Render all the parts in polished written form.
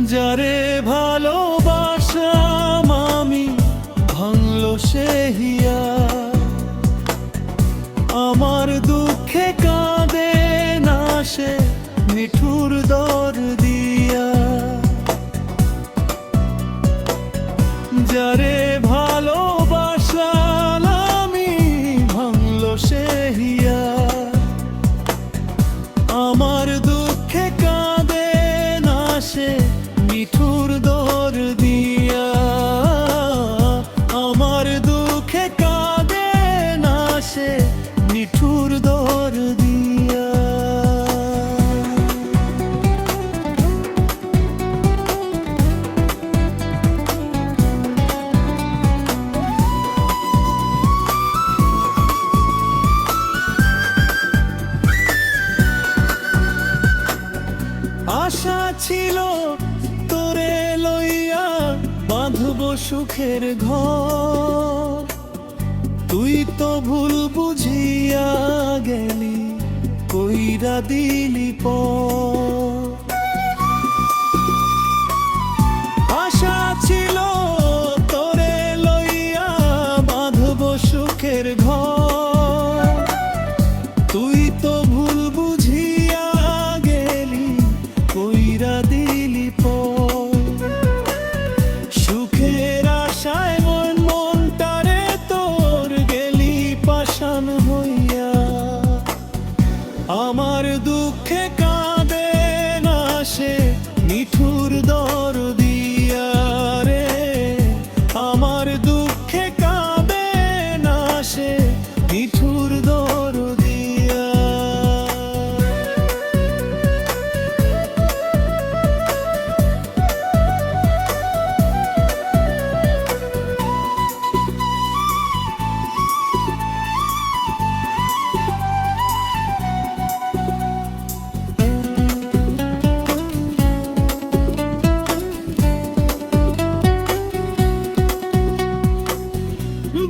যারে ভালোবাসাম আমি ভাঙলো সে হিয়া, আমার দুঃখে কাঁদে না সে নিঠুর দরদিয়া। যারে ভালোবাসাম আমি ভাঙলো সে হিয়া, আমার দুঃখে কাঁদে না সে নিঠুর দরদিয়া। আমার দুঃখে কাঁদে না সে নিঠুর দরদিয়া। আশা ছিল তোরে লইয়া বাঁধব সুখের ঘর, তুই তো ভুল বুঝিয়া গেলি কইরা দিলি পর। আশা ছিল তোরে লইয়া বাঁধব সুখের ঘর, তুই তো ভুল বুঝিয়া গেলি কইরা দিলি পর। সুখের আশায় মনটারে তোর গেলি পাষাণ হইয়া, আমার দুঃখে কাঁদে না সে নিঠুর দরদিয়া রে। আমার দুঃখে কাঁদে না সে নিঠুর দরদিয়া।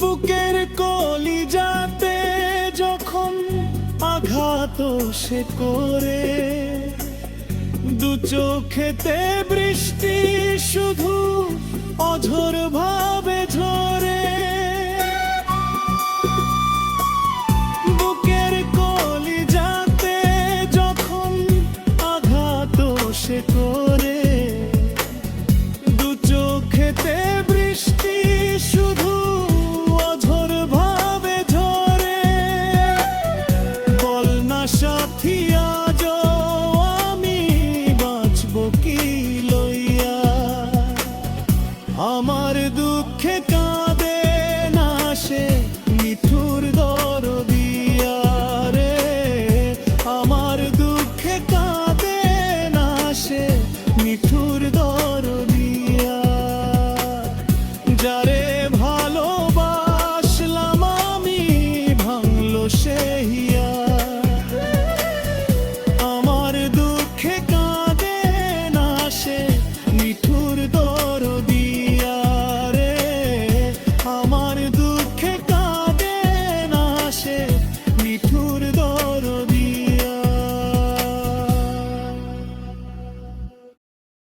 বুকের কলিজাতে যখন আঘাত সে করে, দু চোখেতে বৃষ্টি শুধু অঝোর ভাবে ঝরে। বুকের কলিজাতে যখন আঘাত সে করে,